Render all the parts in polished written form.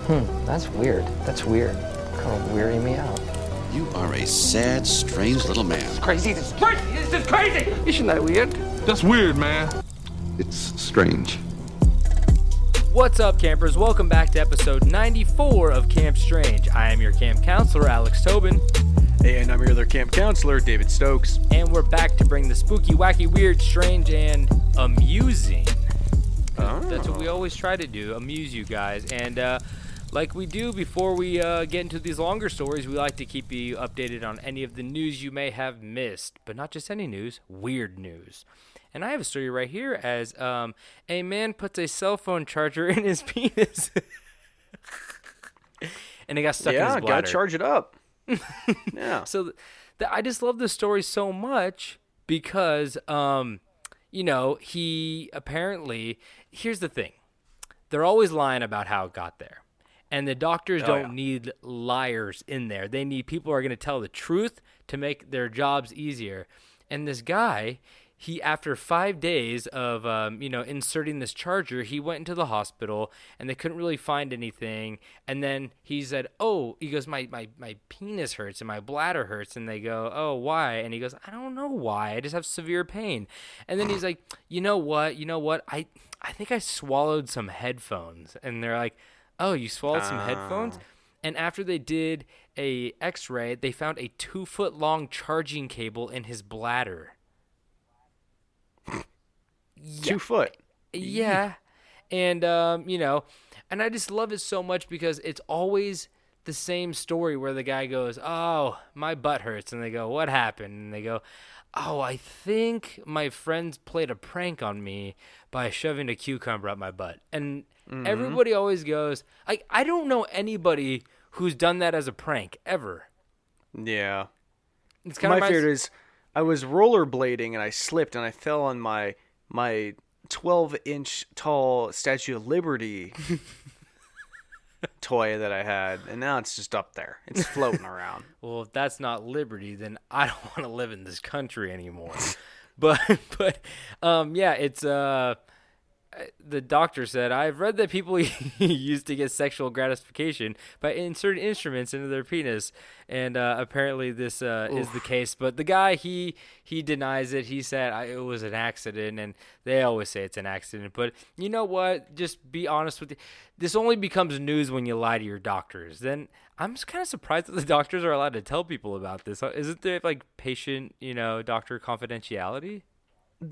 That's weird. That's weird. Kind of weirding me out. You are a sad, strange little man. Crazy. This is crazy. This is crazy. Isn't that weird? That's weird, man. It's strange. What's up, campers? Welcome back to episode 94 of Camp Strange. I am your camp counselor, Alex Tobin. And I'm your other camp counselor, David Stokes. And we're back to bring the spooky, wacky, weird, strange, and amusing. That's what we always try to do, amuse you guys. And like we do before we get into these longer stories, we like to keep you updated on any of the news you may have missed. But not just any news, weird news. And I have a story right here as a man puts a cell phone charger in his penis. And it got stuck in his bladder. Yeah, gotta charge it up. Yeah. So I just love this story so much because, he apparently, here's the thing. They're always lying about how it got there. And the doctors don't need liars in there. They need people who are going to tell the truth to make their jobs easier. And this guy, after 5 days of, inserting this charger, he went into the hospital and they couldn't really find anything. And then he said, he goes, my penis hurts and my bladder hurts. And they go, oh, why? And he goes, I don't know why. I just have severe pain. And then he's like, you know what? I think I swallowed some headphones. And they're like, oh, you swallowed some headphones? And after they did a x-ray, they found a 2-foot-long charging cable in his bladder. 2 foot. Yeah. And, and I just love it so much because it's always the same story where the guy goes, oh, my butt hurts. And they go, what happened? And they go, oh, I think my friends played a prank on me by shoving a cucumber up my butt. And everybody always goes, I don't know anybody who's done that as a prank ever. Yeah. It's kind of my fear is I was rollerblading and I slipped and I fell on my 12-inch tall Statue of Liberty toy that I had, and now it's just up there. It's floating around. Well, if that's not liberty, then I don't want to live in this country anymore. but it's the doctor said, I've read that people used to get sexual gratification by inserting instruments into their penis, and apparently this is the case. But the guy, he denies it. He said it was an accident, and they always say it's an accident. But you know what? Just be honest with you. This only becomes news when you lie to your doctors. Then I'm just kind of surprised that the doctors are allowed to tell people about this. Isn't there like patient, doctor confidentiality?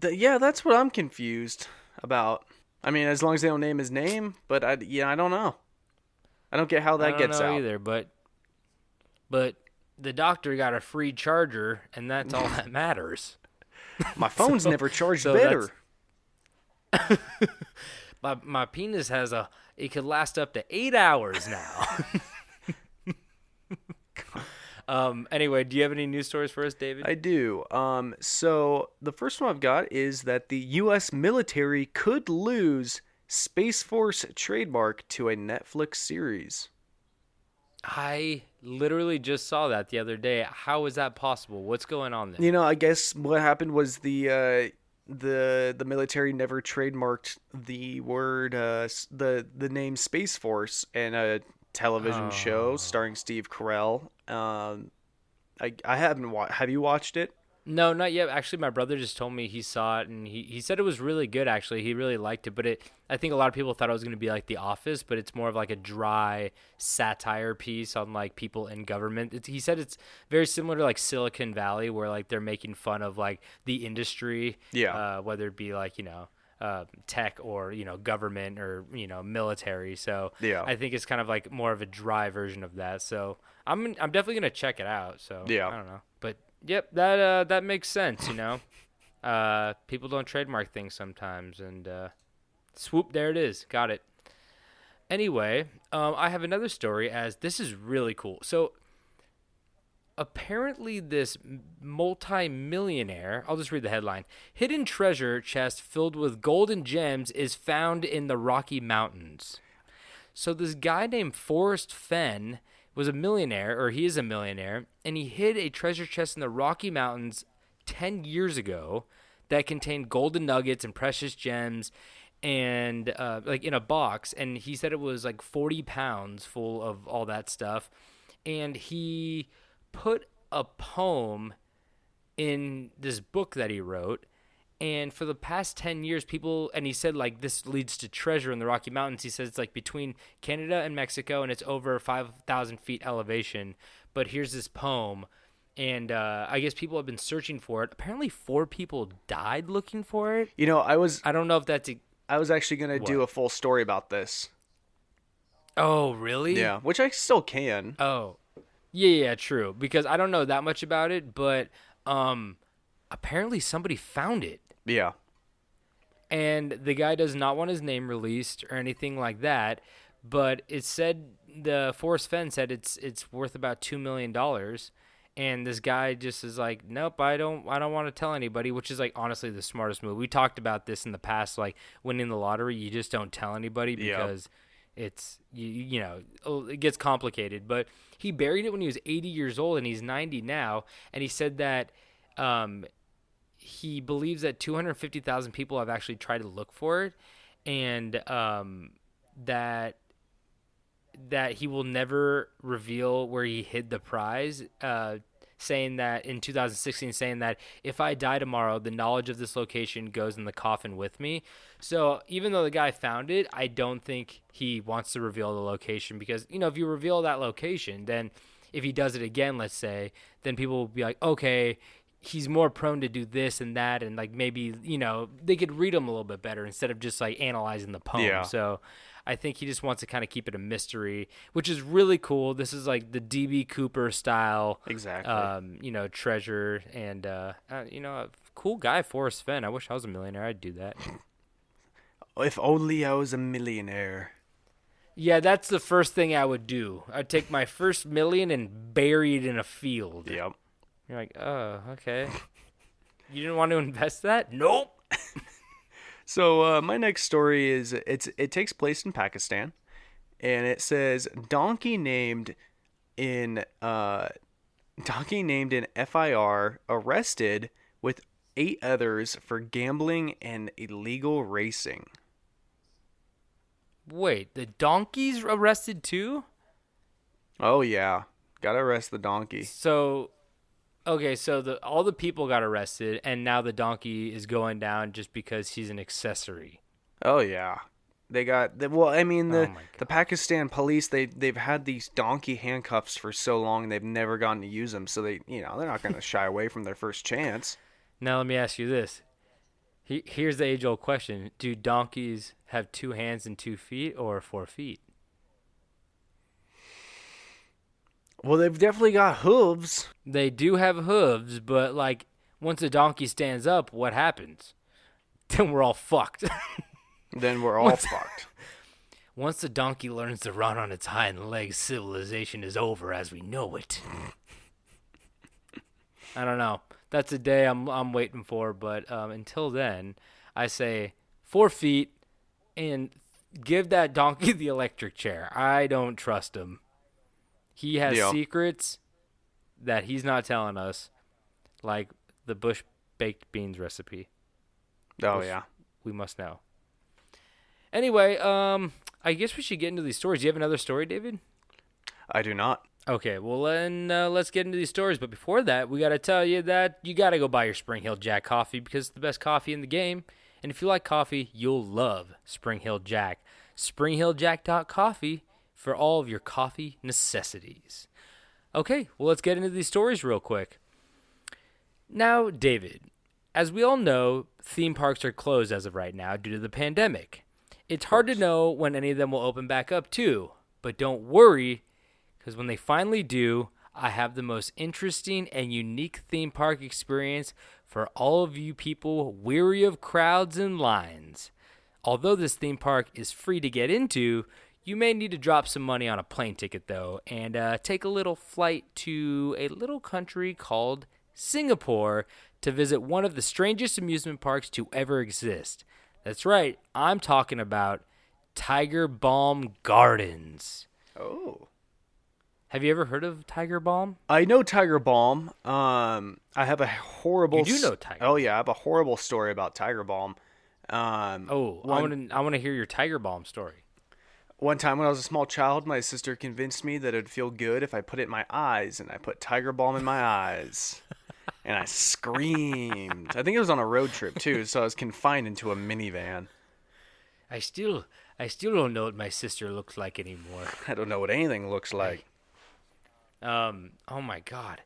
Yeah, that's what I'm confused about. I mean, as long as they don't name his name, but I don't know. I don't get how that gets out either. But the doctor got a free charger, and that's all that matters. My phone's never charged better. My penis it could last up to 8 hours now. Anyway, do you have any news stories for us, David? I do. So the first one I've got is that the U.S. military could lose Space Force trademark to a Netflix series. I literally just saw that the other day. How is that possible? What's going on there? I guess what happened was the military never trademarked the word the name Space Force in a television show starring Steve Carell. I haven't have you watched it? No, not yet. Actually, my brother just told me he saw it, and he said it was really good, actually. He really liked it, but I think a lot of people thought it was going to be like The Office, but it's more of like a dry satire piece on like people in government. He said it's very similar to like Silicon Valley, where like they're making fun of like the industry, whether it be like, tech or, government or, military. So I think it's kind of like more of a dry version of that. So I'm definitely going to check it out. So I don't know, but yep, that makes sense. People don't trademark things sometimes, and swoop, there it is. Got it. Anyway, I have another story, as this is really cool. So apparently this multi-millionaire, I'll just read the headline, hidden treasure chest filled with gold and gems is found in the Rocky Mountains. So this guy named Forrest Fenn was a millionaire, or he is a millionaire, and he hid a treasure chest in the Rocky Mountains 10 years ago that contained golden nuggets and precious gems. and like in a box, and he said it was like 40 pounds full of all that stuff, and he put a poem in this book that he wrote. And for the past 10 years, people, and he said, like, this leads to treasure in the Rocky Mountains. He says it's like between Canada and Mexico, and it's over 5,000 feet elevation. But here's this poem, and I guess people have been searching for it. Apparently 4 people died looking for it. You know, I don't know if that's I was actually going to do a full story about this. Oh, really? Yeah, which I still can. Oh, yeah, true. Because I don't know that much about it, but apparently somebody found it. Yeah. And the guy does not want his name released or anything like that, but it said the Forrest Fenn said it's worth about $2 million, and this guy just is like, nope, I don't want to tell anybody, which is like honestly the smartest move. We talked about this in the past, like winning the lottery, you just don't tell anybody because it's you know it gets complicated. But he buried it when he was 80 years old, and he's 90 now, and he said that he believes that 250,000 people have actually tried to look for it, and that he will never reveal where he hid the prize, saying that in 2016, saying that if I die tomorrow, the knowledge of this location goes in the coffin with me. So even though the guy found it, I don't think he wants to reveal the location, because, you know, if you reveal that location, then if he does it again, let's say, then people will be like, okay, he's more prone to do this and that, and like maybe, you know, they could read him a little bit better instead of just like analyzing the poem. Yeah. So I think he just wants to kind of keep it a mystery, which is really cool. This is like the DB Cooper style, Exactly. you know, treasure, and you know, a cool guy, Forrest Fenn. I wish I was a millionaire. I'd do that. If only I was a millionaire. Yeah, that's the first thing I would do. I'd take my first million and bury it in a field. Yep. You're like, oh, okay. You didn't want to invest that? Nope. So my next story is it takes place in Pakistan, and it says donkey named in FIR arrested with 8 others for gambling and illegal racing. Wait, the donkey's arrested too? Oh yeah, gotta arrest the donkey. So, okay, so all the people got arrested, and now the donkey is going down just because he's an accessory. Oh yeah, they got well. I mean Oh my the Pakistan police they've had these donkey handcuffs for so long, they've never gotten to use them. So they're not going to shy away from their first chance. Now let me ask you this. Here's the age-old question: do donkeys have 2 hands and 2 feet, or 4 feet? Well, they've definitely got hooves. They do have hooves, but like once a donkey stands up, what happens? Then we're all fucked. Then we're all fucked. Once the donkey learns to run on its hind legs, civilization is over as we know it. I don't know. That's a day I'm waiting for, but until then, I say 4 feet and give that donkey the electric chair. I don't trust him. He has secrets that he's not telling us, like the Bush baked beans recipe. Oh yeah, we must know. Anyway, I guess we should get into these stories. Do you have another story, David? I do not. Okay, well then let's get into these stories. But before that, we got to tell you that you got to go buy your Spring Hill Jack coffee because it's the best coffee in the game. And if you like coffee, you'll love Spring Hill Jack. SpringHillJack.coffee for all of your coffee necessities. Okay, well let's get into these stories real quick. Now, David, as we all know, theme parks are closed as of right now due to the pandemic. It's hard to know when any of them will open back up too, but don't worry, because when they finally do, I have the most interesting and unique theme park experience for all of you people weary of crowds and lines. Although this theme park is free to get into, you may need to drop some money on a plane ticket though, and take a little flight to a little country called Singapore to visit one of the strangest amusement parks to ever exist. That's right, I'm talking about Tiger Balm Gardens. Oh. Have you ever heard of Tiger Balm? I know Tiger Balm. I have a horrible... You do know Tiger Oh, yeah. I have a horrible story about Tiger Balm. I want to hear your Tiger Balm story. One time when I was a small child, my sister convinced me that it'd feel good if I put it in my eyes, and I put Tiger Balm in my eyes. And I screamed. I think it was on a road trip, too, so I was confined into a minivan. I still don't know what my sister looks like anymore. I don't know what anything looks like. Oh my God.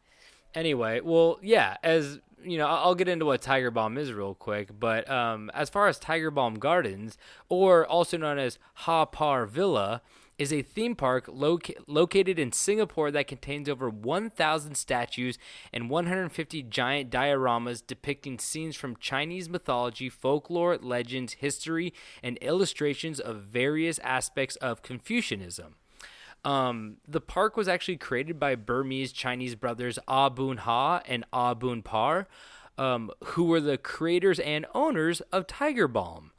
Anyway, well, yeah, as you know, I'll get into what Tiger Balm is real quick, but as far as Tiger Balm Gardens, or also known as Ha Par Villa, is a theme park located in Singapore that contains over 1,000 statues and 150 giant dioramas depicting scenes from Chinese mythology, folklore, legends, history, and illustrations of various aspects of Confucianism. The park was actually created by Burmese Chinese brothers Ah Boon Ha and Ah Boon Par, who were the creators and owners of Tiger Balm.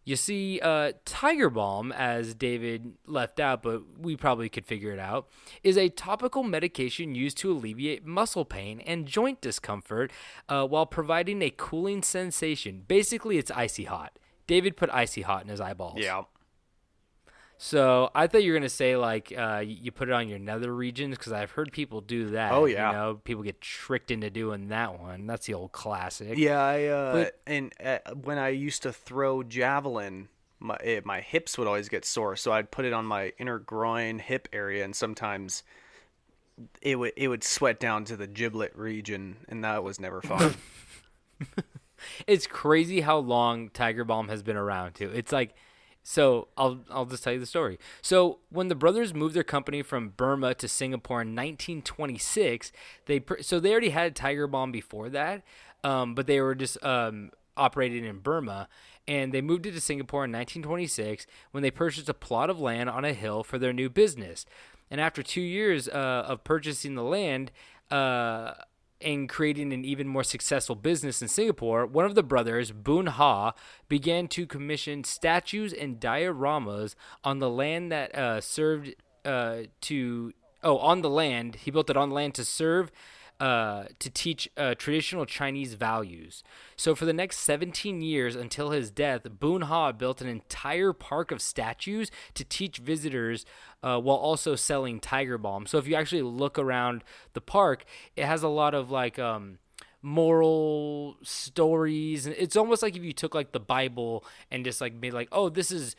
You see, Tiger Balm, as David left out, but we probably could figure it out, is a topical medication used to alleviate muscle pain and joint discomfort while providing a cooling sensation. Basically, it's icy hot. David put icy hot in his eyeballs. Yeah. So I thought you were going to say, like, you put it on your nether regions, because I've heard people do that. Oh, yeah. You know, people get tricked into doing that one. That's the old classic. Yeah, when I used to throw javelin, my hips would always get sore, so I'd put it on my inner groin hip area, and sometimes it would sweat down to the giblet region, and that was never fun. It's crazy how long Tiger Balm has been around, too. It's like... So I'll just tell you the story. So when the brothers moved their company from Burma to Singapore in 1926, they already had Tiger Balm before that, but they were just operating in Burma, and they moved it to Singapore in 1926 when they purchased a plot of land on a hill for their new business. And after 2 years of purchasing the land, and creating an even more successful business in Singapore, one of the brothers, Boon Ha, began to commission statues and dioramas on the land that he built it on land to serve to teach traditional Chinese values. So for the next 17 years until his death, Boon Ha built an entire park of statues to teach visitors while also selling Tiger Balm. So if you actually look around the park, it has a lot of like moral stories. It's almost like if you took like the Bible and just like made like, oh, this is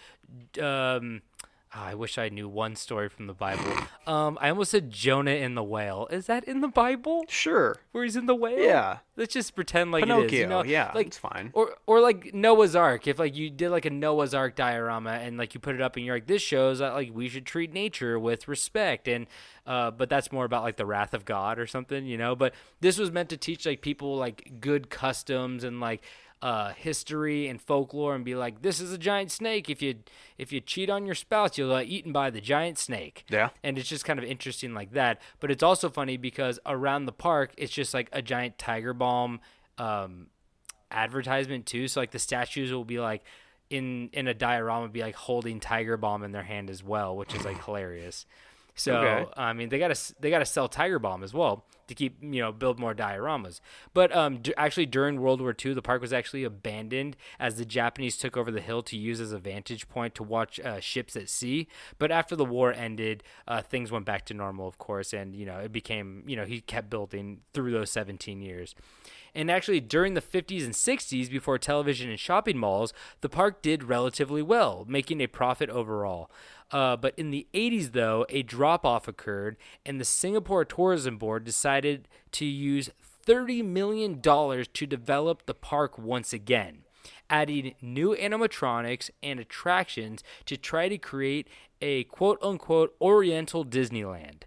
I wish I knew one story from the Bible. I almost said Jonah and the whale. Is that in the Bible? Sure. Where he's in the whale? Yeah. Let's just pretend like Pinocchio, it is. You know? yeah, like, it's fine. Or like Noah's Ark. If like you did like a Noah's Ark diorama and like you put it up and you're like, this shows that like we should treat nature with respect, and but that's more about like the wrath of God or something, you know. But this was meant to teach like people like good customs and like history and folklore, and be like, this is a giant snake. If you cheat on your spouse, you'll get eaten by the giant snake. Yeah. And it's just kind of interesting like that. But it's also funny because around the park, it's just like a giant Tiger Balm advertisement too. So like the statues will be like in a diorama, be like holding Tiger Balm in their hand as well, which is like hilarious. So, okay. I mean, they gotta sell Tiger Balm as well to keep, build more dioramas. But actually, during World War II, the park was actually abandoned as the Japanese took over the hill to use as a vantage point to watch ships at sea. But after the war ended, things went back to normal, of course, and it became, he kept building through those 17 years. And actually, during the 50s and 60s, before television and shopping malls, the park did relatively well, making a profit overall. But in the 80s, though, a drop-off occurred, and the Singapore Tourism Board decided to use $30 million to develop the park once again, adding new animatronics and attractions to try to create a quote-unquote Oriental Disneyland.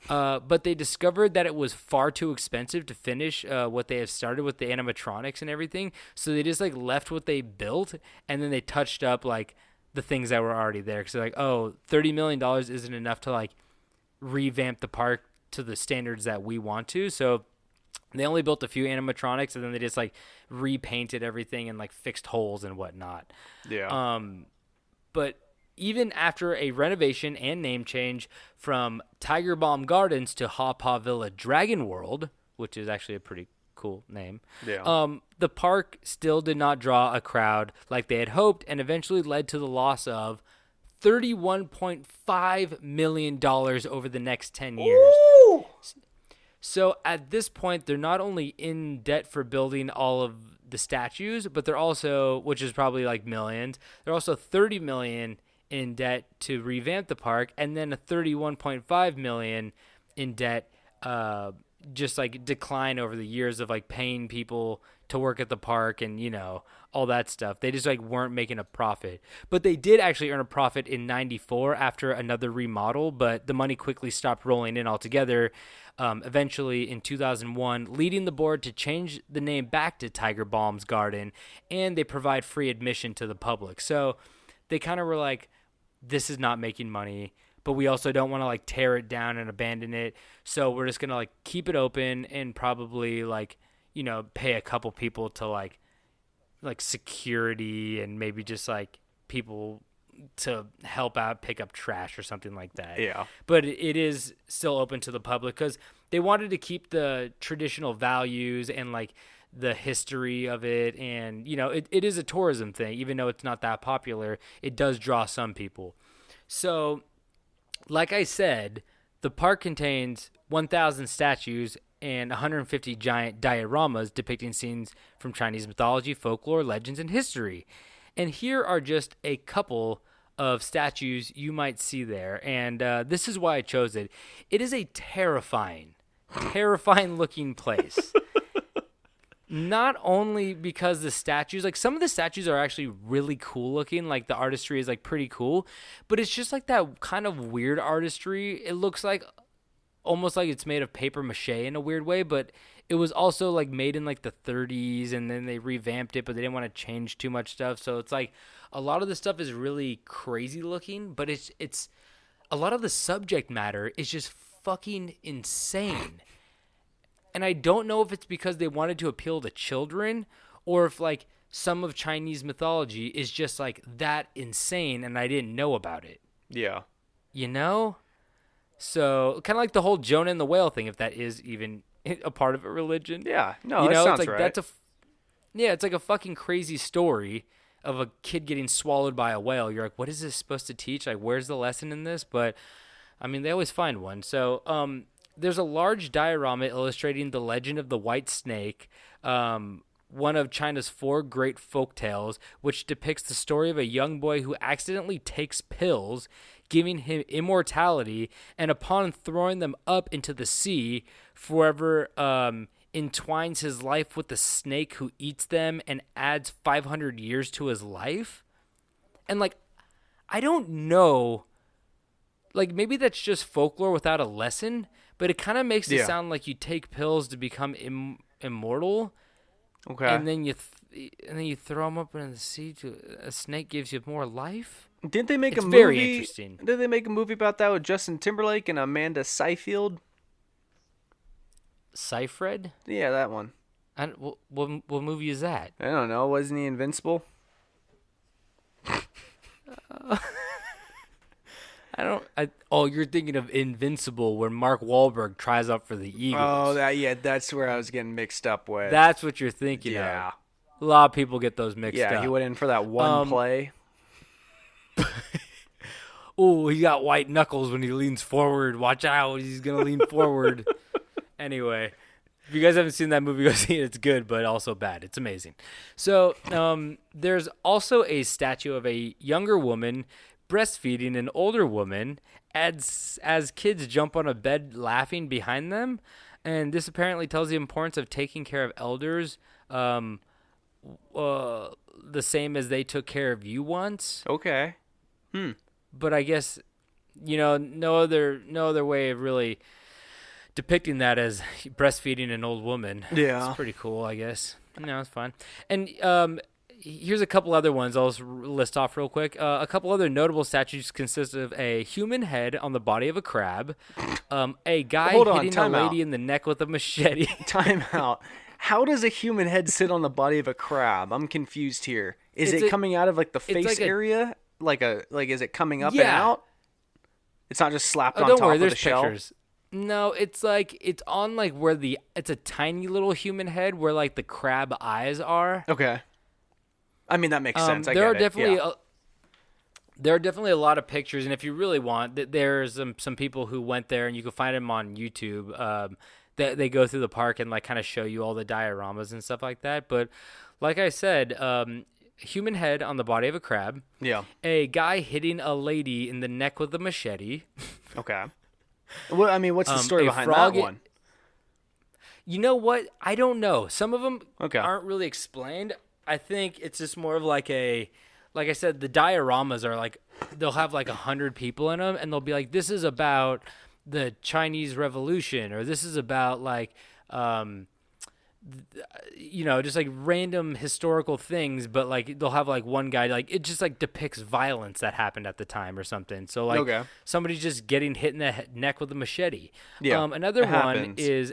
But they discovered that it was far too expensive to finish what they had started with the animatronics and everything, so they just like left what they built, and then they touched up like the things that were already there, because they're like, oh, $30 million isn't enough to like revamp the park to the standards that we want to. So they only built a few animatronics, and then they just like repainted everything and like fixed holes and whatnot. Yeah. But even after a renovation and name change from Tiger Balm Gardens to Ha Pa Villa Dragon World, which is actually a pretty Cool name. Yeah. The park still did not draw a crowd like they had hoped, and eventually led to the loss of $31.5 million over the next 10 years. Ooh! So at this point, they're not only in debt for building all of the statues, but they're also, which is probably like millions, they're also $30 million in debt to revamp the park, and then a $31.5 million in debt, just like decline over the years of like paying people to work at the park and, you know, all that stuff. They just like weren't making a profit. But they did actually earn a profit in 94 after another remodel, but the money quickly stopped rolling in altogether. Eventually in 2001, leading the board to change the name back to Tiger Balm's Garden, and they provide free admission to the public. So they kind of were like, this is not making money, but we also don't want to like tear it down and abandon it. So we're just going to like keep it open and probably like, you know, pay a couple people to like security and maybe just like people to help out pick up trash or something like that. Yeah. But it is still open to the public because they wanted to keep the traditional values and like the history of it. And, you know, it is a tourism thing. Even though it's not that popular, it does draw some people. So, like I said, the park contains 1,000 statues and 150 giant dioramas depicting scenes from Chinese mythology, folklore, legends, and history. And here are just a couple of statues you might see there. And this is why I chose it. It is a terrifying looking place. Not only because the statues, like some of the statues are actually really cool looking, like the artistry is like pretty cool, but it's just like that kind of weird artistry. It looks like almost like it's made of paper mache in a weird way, but it was also like made in like the 30s and then they revamped it, but they didn't want to change too much stuff. So it's like a lot of the stuff is really crazy looking, but it's a lot of the subject matter is just fucking insane. And I don't know if it's because they wanted to appeal to children or if like some of Chinese mythology is just like that insane and I didn't know about it. Yeah. You know? So kind of like the whole Jonah and the whale thing, if that is even a part of a religion. Yeah. No, you that know, sounds it's like right. it's like a fucking crazy story of a kid getting swallowed by a whale. You're like, what is this supposed to teach? Like, where's the lesson in this? But I mean, they always find one. So, there's a large diorama illustrating the legend of the white snake, one of China's 4 great folk tales, which depicts the story of a young boy who accidentally takes pills, giving him immortality, and upon throwing them up into the sea, forever entwines his life with the snake who eats them and adds 500 years to his life. And, like, I don't know. Like, maybe that's just folklore without a lesson, but it kind of makes it sound like you take pills to become immortal. Okay. And then you throw them up into the sea. A snake gives you more life. Didn't they make It's a movie? very interesting. Did they make a movie about that with Justin Timberlake and Amanda Seyfried? Seyfried? Yeah, that one. What movie is that? I don't know. Wasn't he Invincible? You're thinking of Invincible, where Mark Wahlberg tries out for the Eagles. Oh, that's where I was getting mixed up with. That's what you're thinking Yeah. of. A lot of people get those mixed up. Yeah, he went in for that one play. Oh, he got white knuckles when he leans forward. Watch out, he's going to lean forward. Anyway, if you guys haven't seen that movie, go see it. It's good, but also bad. It's amazing. So there's also a statue of a younger woman breastfeeding an older woman as kids jump on a bed laughing behind them. And this apparently tells the importance of taking care of elders the same as they took care of you once. Okay. But I guess, you know, no other way of really depicting that as breastfeeding an old woman. Yeah. It's pretty cool, I guess. No, it's fine. And here's a couple other ones I'll just list off real quick. A couple other notable statues consist of a human head on the body of a crab, a guy hitting a lady in the neck with a machete. Time out. How does a human head sit on the body of a crab? I'm confused here. Is it coming out of like the face area? Like is it coming up and out? It's not just slapped on top of the shell? Pictures. No, it's like it's on like where it's a tiny little human head where like the crab eyes are. Okay. I mean, that makes sense. I There get are it. definitely Yeah. there are definitely a lot of pictures, and if you really want, there's some people who went there, and you can find them on YouTube. They go through the park and like kind of show you all the dioramas and stuff like that. But like I said, human head on the body of a crab. Yeah. A guy hitting a lady in the neck with a machete. Okay. Well, I mean, what's the story a behind frog that one? You know what? I don't know. Some of them Okay. aren't really explained. I think it's just more of like like I said, the dioramas are like, they'll have like 100 people in them, and they'll be like, this is about the Chinese Revolution, or this is about like, just like random historical things, but like they'll have like one guy, like it just like depicts violence that happened at the time or something. So like Okay. somebody's just getting hit in the neck with a machete. Yeah, Another it one happens. is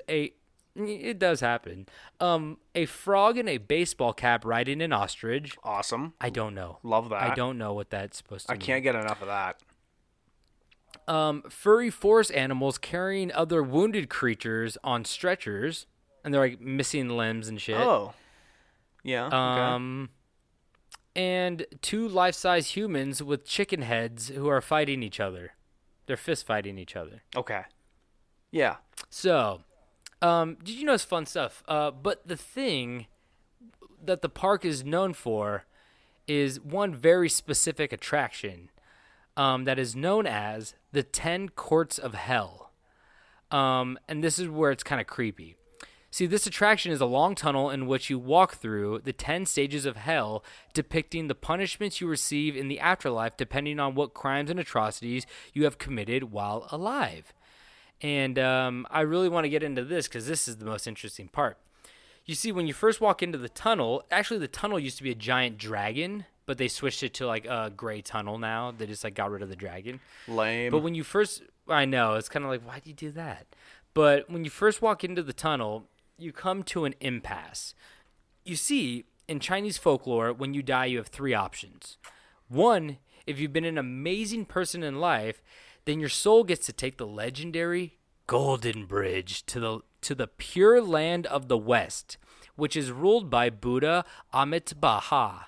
it does happen. A frog in a baseball cap riding an ostrich. Awesome. I don't know. Love that. I don't know what that's supposed to I mean. can't get enough of that. Furry forest animals carrying other wounded creatures on stretchers, and they're like missing limbs and shit. Oh. Yeah. Okay. And 2 life-size humans with chicken heads who are fighting each other. They're fist fighting each other. Okay. Yeah. So, did you know it's fun stuff? But the thing that the park is known for is one very specific attraction that is known as the 10 Courts of Hell. And this is where it's kind of creepy. See, this attraction is a long tunnel in which you walk through the 10 stages of hell, depicting the punishments you receive in the afterlife depending on what crimes and atrocities you have committed while alive. And I really want to get into this because this is the most interesting part. You see, when you first walk into the tunnel, actually the tunnel used to be a giant dragon, but they switched it to like a gray tunnel now. They just like got rid of the dragon. Lame. But when you first, I know, it's kind of like, why'd you do that? But when you first walk into the tunnel, you come to an impasse. You see, in Chinese folklore, when you die, you have 3 options. 1, if you've been an amazing person in life, then your soul gets to take the legendary Golden Bridge to the pure land of the West, which is ruled by Buddha Amitabha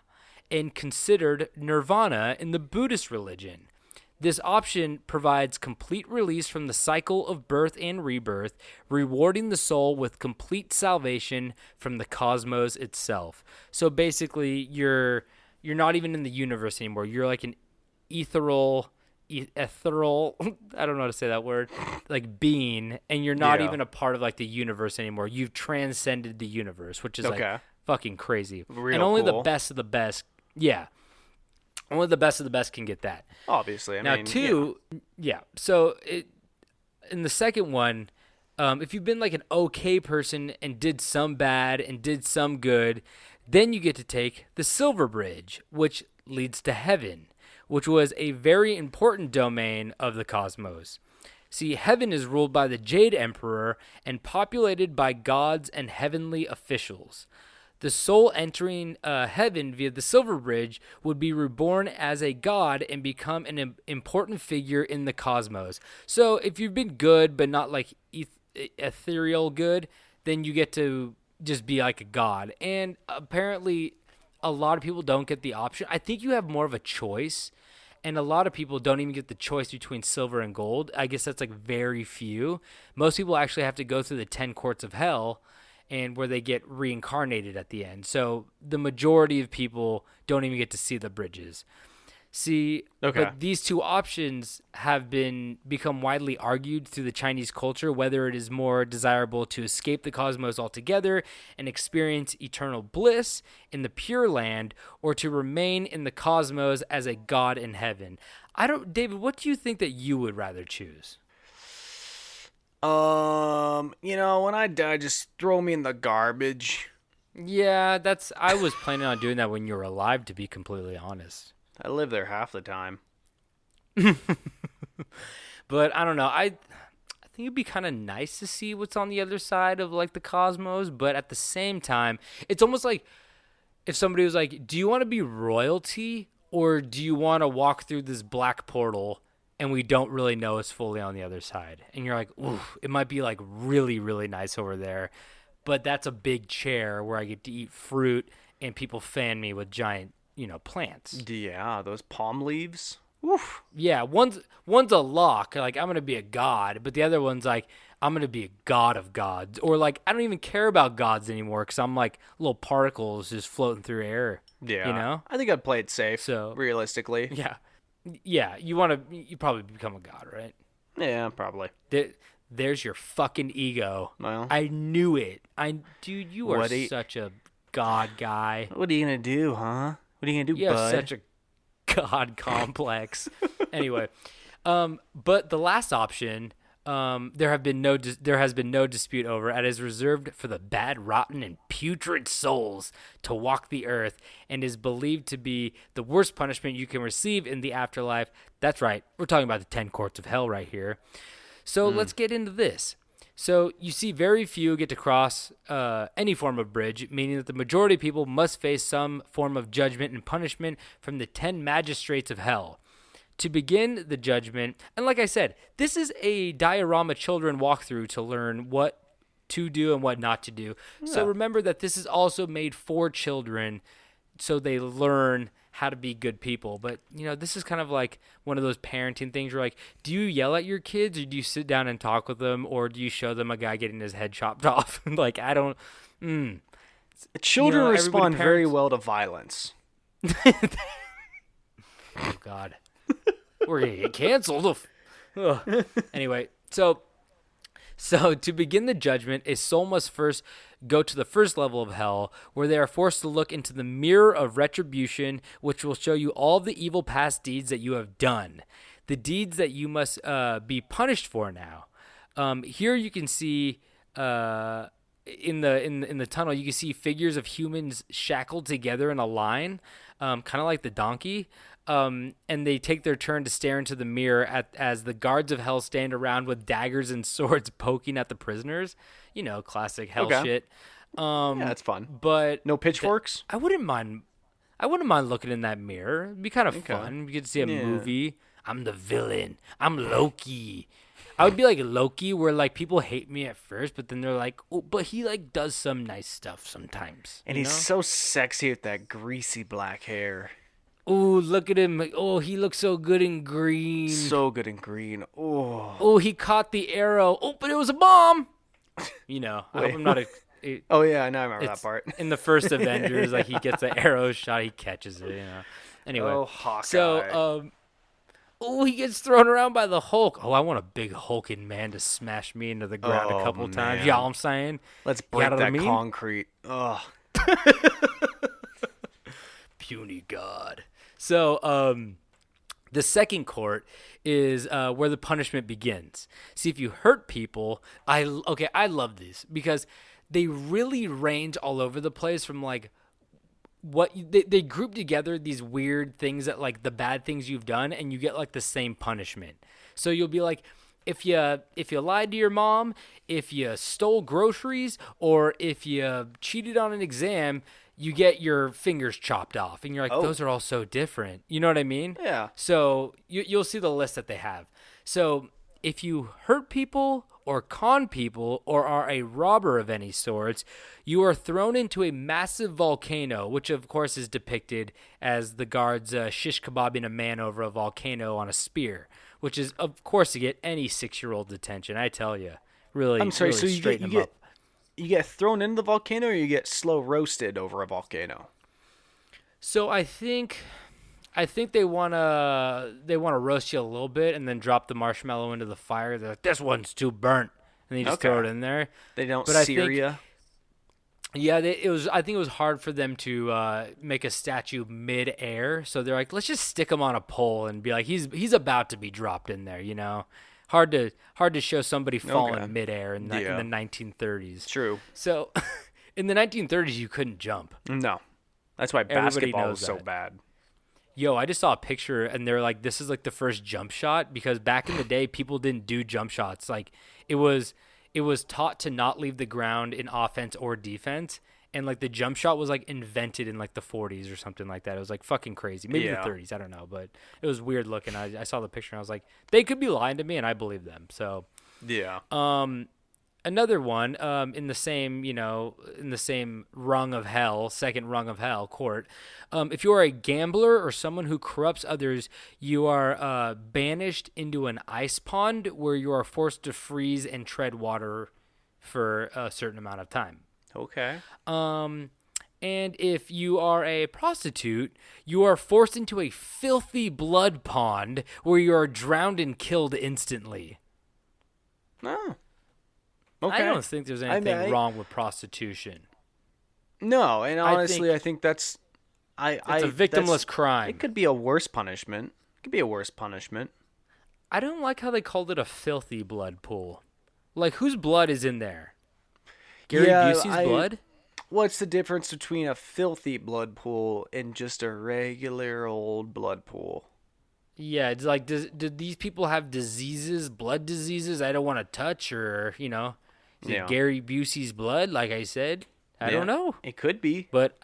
and considered nirvana in the Buddhist religion. This option provides complete release from the cycle of birth and rebirth, rewarding the soul with complete salvation from the cosmos itself. So basically, you're not even in the universe anymore. You're like an ethereal, I don't know how to say that word, like being, and you're not even a part of like the universe anymore. You've transcended the universe, which is like fucking crazy. Real and only cool. the best of the best, only the best of the best can get that. Obviously, I Now, mean, 2, so in the second one, if you've been like an okay person and did some bad and did some good, then you get to take the Silver Bridge, which leads to heaven, which was a very important domain of the cosmos. See, heaven is ruled by the Jade Emperor and populated by gods and heavenly officials. The soul entering heaven via the Silver Bridge would be reborn as a god and become an important figure in the cosmos. So if you've been good but not like ethereal good, then you get to just be like a god. And apparently a lot of people don't get the option. I think you have more of a choice, and a lot of people don't even get the choice between silver and gold. I guess that's like very few. Most people actually have to go through the 10 Courts of Hell, and where they get reincarnated at the end. So the majority of people don't even get to see the bridges. See, but these 2 options have become widely argued through the Chinese culture, whether it is more desirable to escape the cosmos altogether and experience eternal bliss in the Pure Land, or to remain in the cosmos as a god in heaven. David, what do you think that you would rather choose? When I die, just throw me in the garbage. Yeah, I was planning on doing that when you were alive, to be completely honest. I live there half the time. But I don't know. I think it'd be kind of nice to see what's on the other side of like the cosmos, but at the same time, it's almost like if somebody was like, "Do you want to be royalty, or do you want to walk through this black portal and we don't really know it's fully on the other side. And you're like, ooh, it might be like really, really nice over there, but that's a big chair where I get to eat fruit and people fan me with giant, plants. Yeah, those palm leaves. Oof. Yeah, one's a lock, like I'm gonna be a god, but the other one's like I'm gonna be a god of gods, or like I don't even care about gods anymore because I'm like little particles just floating through air. Yeah, I think I'd play it safe. So realistically, yeah, you probably become a god, right? Yeah, probably. There's your fucking ego. Well, I knew it. Dude, you are such a god guy. What are you gonna do, huh? What are you gonna do, You have bud? such a god complex. Anyway, but the last option, there has been no dispute over. It is reserved for the bad, rotten, and putrid souls to walk the earth, and is believed to be the worst punishment you can receive in the afterlife. That's right. We're talking about the 10 courts of hell right here. So let's get into this. So you see very few get to cross any form of bridge, meaning that the majority of people must face some form of judgment and punishment from the 10 magistrates of hell. To begin the judgment, and like I said, this is a diorama children walkthrough to learn what to do and what not to do. Yeah. So remember that this is also made for children so they learn how to be good people. But, this is kind of like one of those parenting things where, like, do you yell at your kids or do you sit down and talk with them or do you show them a guy getting his head chopped off? Like, I don't... Children respond very well to violence. Oh, God. We're going to get canceled. Anyway, so to begin the judgment, a soul must first go to the first level of hell, where they are forced to look into the mirror of retribution, which will show you all the evil past deeds that you have done, the deeds that you must be punished for now. Here you can see in the tunnel, you can see figures of humans shackled together in a line, kind of like the donkey. And they take their turn to stare into the mirror as the guards of hell stand around with daggers and swords poking at the prisoners. Classic hell shit. Yeah, that's fun. But no pitchforks? I wouldn't mind looking in that mirror. It'd be kind of fun. You get to see a movie. I'm the villain. I'm Loki. I would be like Loki, where like people hate me at first, but then they're like, oh, but he like does some nice stuff sometimes. And he's so sexy with that greasy black hair. Oh, look at him. Oh, he looks so good in green. So good in green. Oh, he caught the arrow. Oh, but it was a bomb. I hope I'm not oh, yeah, I know. I remember that part. In the first Avengers, like, he gets the arrow shot, he catches it, Anyway. Oh, Hawkeye. So, he gets thrown around by the Hulk. Oh, I want a big hulking man to smash me into the ground a couple times. You know what I'm saying? Let's break that concrete. Ugh. Puny God. So, the second court is where the punishment begins. See, if you hurt people, I love these because they really range all over the place from like they group together these weird things that like the bad things you've done, and you get like the same punishment. So you'll be like, if you lied to your mom, if you stole groceries, or if you cheated on an exam, you get your fingers chopped off. And you're like, those are all so different. You know what I mean? Yeah. So you'll see the list that they have. So if you hurt people or con people or are a robber of any sorts, you are thrown into a massive volcano, which of course is depicted as the guards shish kebabbing a man over a volcano on a spear, which is, of course, to get any 6-year-old's attention. I tell you. Really, I'm sorry, really so straighten them up. You get thrown into the volcano, or you get slow roasted over a volcano? So I think they wanna roast you a little bit and then drop the marshmallow into the fire. They're like, this one's too burnt, and they just throw it in there. They don't sear you. Yeah, I think it was hard for them to make a statue mid-air, so they're like, let's just stick him on a pole and be like, he's about to be dropped in there, Hard to show somebody falling mid-air in the 1930s. True. So, in the 1930s, you couldn't jump. No. That's why basketball was so bad. Yo, I just saw a picture, and they're like, this is like the first jump shot, because back in the day, people didn't do jump shots. Like, it was taught to not leave the ground in offense or defense, and like the jump shot was like invented in like the 40s or something like that. It was like fucking crazy. Maybe Yeah. the 30s, I don't know, but it was weird looking. I saw the picture and I was like, they could be lying to me, and I believe them. So Yeah. another one in the same, in the same rung of hell, second rung of hell court. If you are a gambler or someone who corrupts others, you are banished into an ice pond where you are forced to freeze and tread water for a certain amount of time. Okay. And if you are a prostitute, you are forced into a filthy blood pond where you are drowned and killed instantly. Oh. Okay. I don't think there's anything wrong with prostitution. No, and honestly, I think that's It's a victimless crime. It could be a worse punishment. I don't like how they called it a filthy blood pool. Like, whose blood is in there? Gary Busey's blood? What's the difference between a filthy blood pool and just a regular old blood pool? Yeah, it's like, do these people have diseases, blood diseases I don't want to touch, or, is it Gary Busey's blood, like I said? I don't know. It could be. But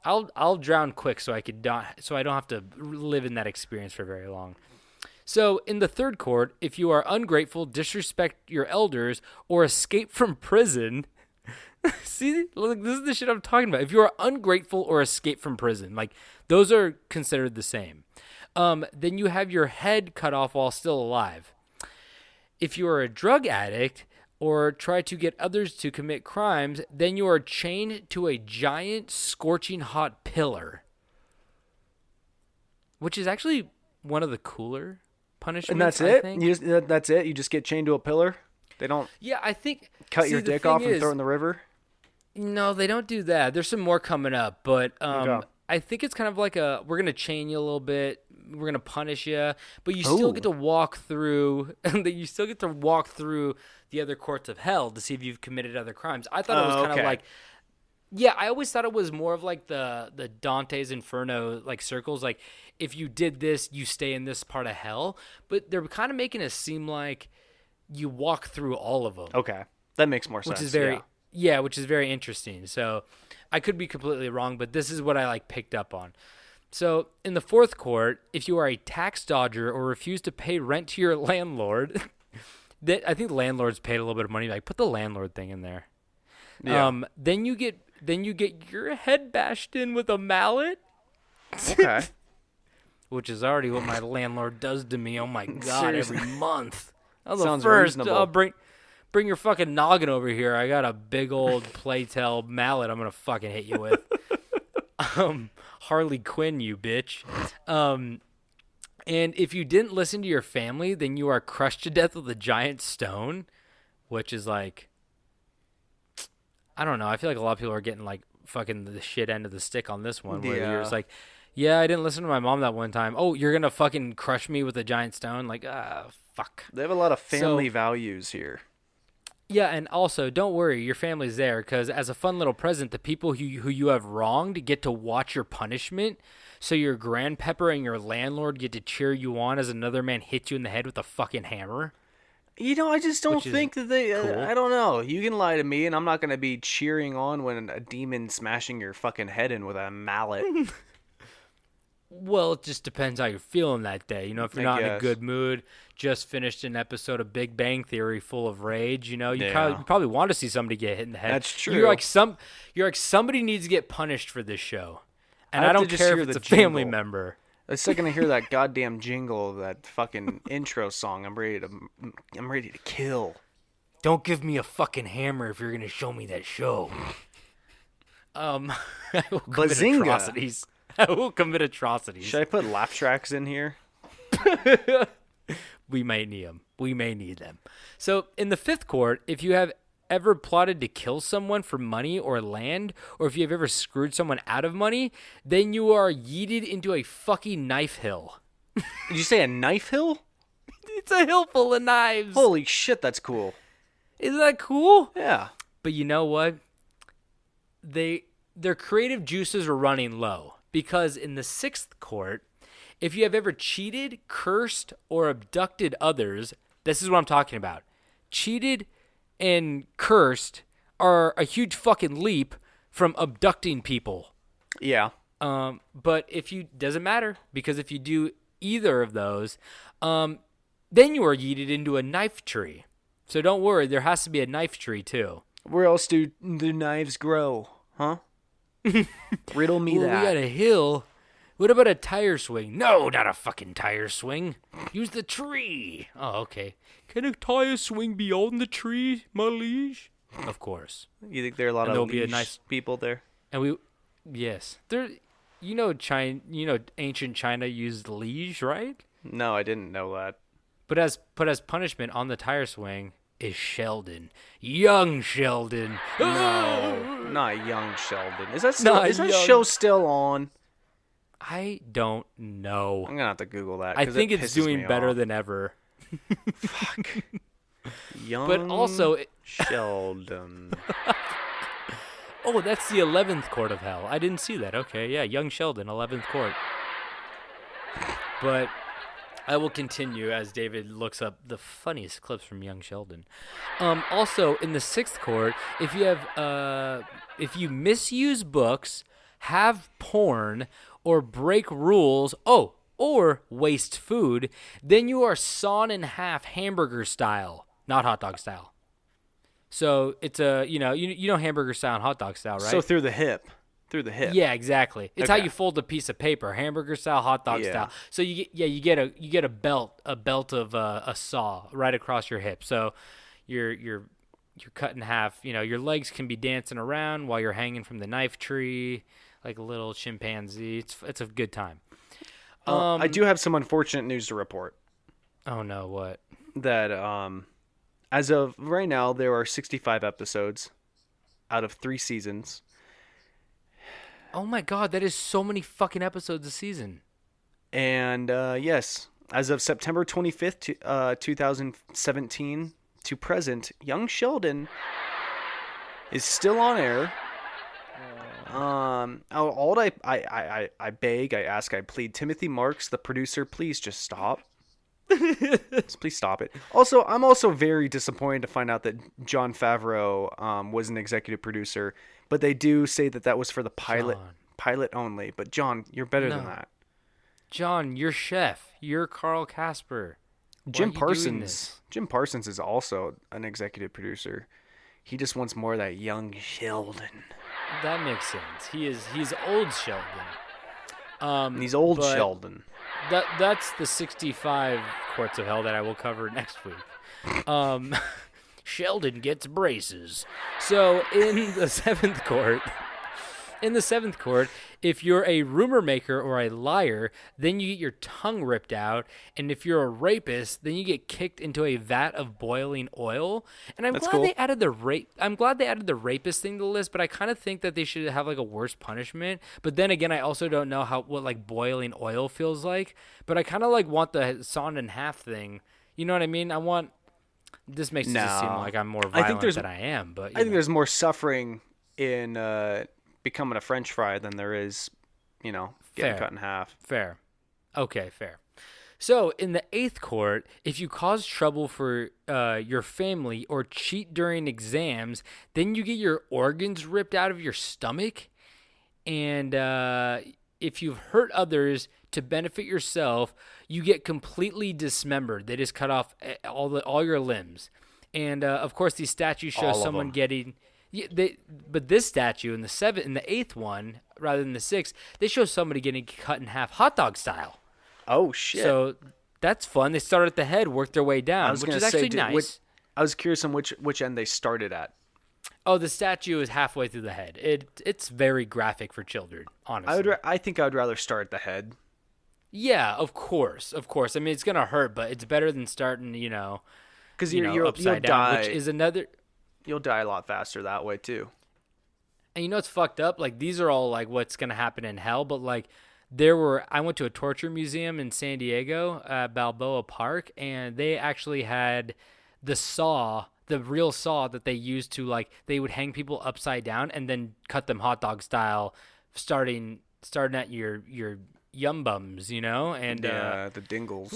I'll drown quick so I don't have to live in that experience for very long. So in the third court, if you are ungrateful, disrespect your elders, or escape from prison, see, look, this is the shit I'm talking about. If you are ungrateful or escape from prison, like those are considered the same. Then you have your head cut off while still alive. If you are a drug addict or try to get others to commit crimes, then you are chained to a giant scorching hot pillar, which is actually one of the cooler punishments. And that's it? That's it? You just get chained to a pillar? They don't I think cut your dick off and throw it in the river? No, they don't do that. There's some more coming up, but Okay. I think it's kind of like we're going to chain you a little bit. We're going to punish you, but you still get to walk through the other courts of hell to see if you've committed other crimes. I thought it was kind of like, I always thought it was more of like the Dante's Inferno, like circles. Like if you did this, you stay in this part of hell, but they're kind of making it seem like you walk through all of them. Okay. That makes more sense. Which is very interesting. So I could be completely wrong, but this is what I picked up on. So in the fourth court, if you are a tax dodger or refuse to pay rent to your landlord, I think landlords paid a little bit of money. Like put the landlord thing in there. Yeah. Then you get your head bashed in with a mallet. Okay. Which is already what my landlord does to me. Oh my god, Seriously. every month. Sounds reasonable. Bring your fucking noggin over here. I got a big old Playtel mallet I'm gonna fucking hit you with. Harley Quinn, you bitch. And if you didn't listen to your family, then you are crushed to death with a giant stone, which is like, I don't know. I feel like a lot of people are getting fucking the shit end of the stick on this one, where you're just like, yeah, I didn't listen to my mom that one time. Oh, you're gonna fucking crush me with a giant stone? Like, fuck. They have a lot of family values here. Yeah, and also, don't worry, your family's there, because as a fun little present, the people who you have wronged get to watch your punishment, so your grandpepper and your landlord get to cheer you on as another man hits you in the head with a fucking hammer. I just don't think that they... cool. I don't know. You can lie to me, and I'm not going to be cheering on when a demon's smashing your fucking head in with a mallet. Well, it just depends how you're feeling that day. If you're not in a good mood, just finished an episode of Big Bang Theory full of rage, you probably want to see somebody get hit in the head. That's true. You're like somebody needs to get punished for this show. And I don't care if it's a family member. The second I hear that goddamn jingle of that fucking intro song, I'm ready to kill. Don't give me a fucking hammer if you're going to show me that show. I will commit Bazinga. atrocities. I will commit atrocities. Should I put laugh tracks in here? We may need them. So in the fifth court, if you have ever plotted to kill someone for money or land, or if you have ever screwed someone out of money, then you are yeeted into a fucking knife hill. Did you say a knife hill? It's a hill full of knives. Holy shit, that's cool. Isn't that cool? Yeah. But you know what? Their creative juices are running low, because in the sixth court, if you have ever cheated, cursed, or abducted others, this is what I'm talking about. Cheated and cursed are a huge fucking leap from abducting people. Yeah. But doesn't matter, because if you do either of those, then you are yeeted into a knife tree. So don't worry, there has to be a knife tree too. Where else do the knives grow? Huh? Riddle me that. We got a hill. What about a tire swing? No, not a fucking tire swing. Use the tree. Oh, okay. Can a tire swing be on the tree, my liege? Of course. You think there are a lot And of there'll be a liege nice- people there? And yes. China, ancient China used liege, right? No, I didn't know that. But as punishment on the tire swing is Sheldon. Young Sheldon. No, not young Sheldon. Is that Not show still on? I don't know. I'm gonna have to Google that. I 'cause think it it's pisses doing me better off. than ever. Fuck. Young But also, Sheldon. oh, that's the 11th court of hell. I didn't see that. Okay, yeah, Young Sheldon, 11th court. But I will continue as David looks up the funniest clips from Young Sheldon. Also, in the 6th court, if you misuse books, have porn, or break rules, or waste food, then you are sawn in half hamburger style, not hot dog style. So it's you know hamburger style and hot dog style, right? So through the hip. Yeah, exactly. It's how Okay. you fold a piece of paper, hamburger style, hot dog Yeah. style. So you get a belt of a saw right across your hip. So you're cut in half. Your legs can be dancing around while you're hanging from the knife tree like a little chimpanzee. It's a good time. I do have some unfortunate news to report. Oh no, what? That as of right now, there are 65 episodes out of 3 seasons. Oh my god, that is so many fucking episodes a season. And yes, as of September 25th, 2017 to present, Young Sheldon is still on air. All I beg, I ask, I plead, Timothy Marks, the producer, please just stop. Please stop it. Also, I'm also very disappointed to find out that Jon Favreau was an executive producer, but they do say that was for the pilot only. But John, you're better than that. John, you're chef. You're Carl Casper. Jim Why are you doing Parsons. this? Jim Parsons is also an executive producer. He just wants more of that young Sheldon. That makes sense. He's old Sheldon. And he's old but Sheldon. That's the 65 courts of hell that I will cover next week. Sheldon gets braces. So in the 7th court, if you're a rumor maker or a liar, then you get your tongue ripped out, and if you're a rapist, then you get kicked into a vat of boiling oil. And I'm That's glad cool. they added the rapist thing to the list, but I kind of think that they should have like a worse punishment. But then again, I also don't know what like boiling oil feels like, but I kind of like want the sawn in half thing. You know what I mean? This makes it just seem No. like I'm more I think violent there's- than I am, but I think there's more suffering in becoming a French fry than there is, getting Fair. cut in half. Fair. Okay, fair. So, in the 8th court, if you cause trouble for your family or cheat during exams, then you get your organs ripped out of your stomach. And if you've hurt others to benefit yourself, you get completely dismembered. They just cut off all your limbs. And, of course, these statues show All of someone them. getting... Yeah, but this statue in the 8th one, rather than the 6th, they show somebody getting cut in half hot dog style. Oh shit! So that's fun. They start at the head, work their way I down, was which gonna is actually say, nice. I was curious on which end they started at. Oh, the statue is halfway through the head. It's very graphic for children, honestly. I think I would rather start at the head. Yeah, of course. I mean, it's gonna hurt, but it's better than starting, Because you'll upside down, which is another. You'll die a lot faster that way too. And it's fucked up. Like, these are all like what's gonna happen in hell, but like I went to a torture museum in San Diego, Balboa Park, and they actually had the real saw that they used to, like, they would hang people upside down and then cut them hot dog style, starting at your yum bums, and The dingles.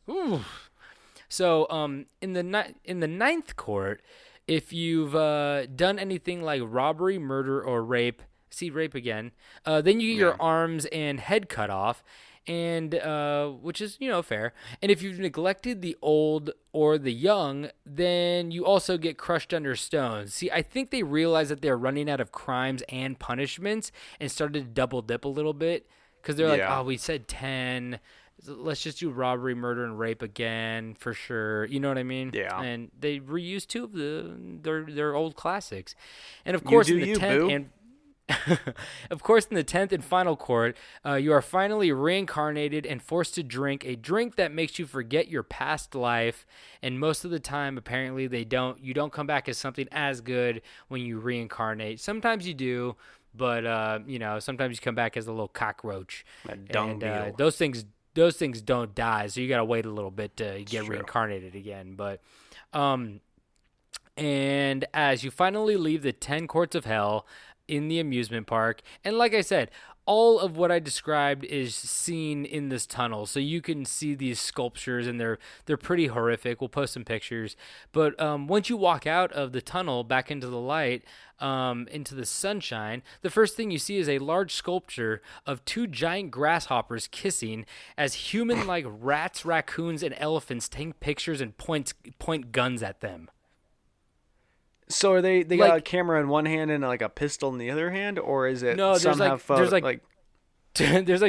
Ooh. So, in the 9th court, If you've done anything like robbery, murder, or rape, see rape again, then you get your arms and head cut off, and which is, fair. And if you've neglected the old or the young, then you also get crushed under stones. See, I think they realized that they're running out of crimes and punishments and started to double dip a little bit, because they're like, oh, we said 10. Let's just do robbery, murder, and rape again for sure. You know what I mean? Yeah. And they reused two of their old classics. And of course, in the 10th and of course, in the 10th and final court, you are finally reincarnated and forced to drink a drink that makes you forget your past life. And most of the time, apparently, you don't come back as something as good when you reincarnate. Sometimes you do, but sometimes you come back as a little cockroach. A dung beetle. Those things don't die, so you gotta wait a little bit to get reincarnated again. But and as you finally leave the 10 courts of hell in the amusement park, and like I said, all of what I described is seen in this tunnel, so you can see these sculptures, and they're pretty horrific. We'll post some pictures, but once you walk out of the tunnel back into the light, into the sunshine, the first thing you see is a large sculpture of two giant grasshoppers kissing as human-like rats, raccoons, and elephants take pictures and point guns at them. So are they got a camera in one hand and like a pistol in the other hand, or is it there's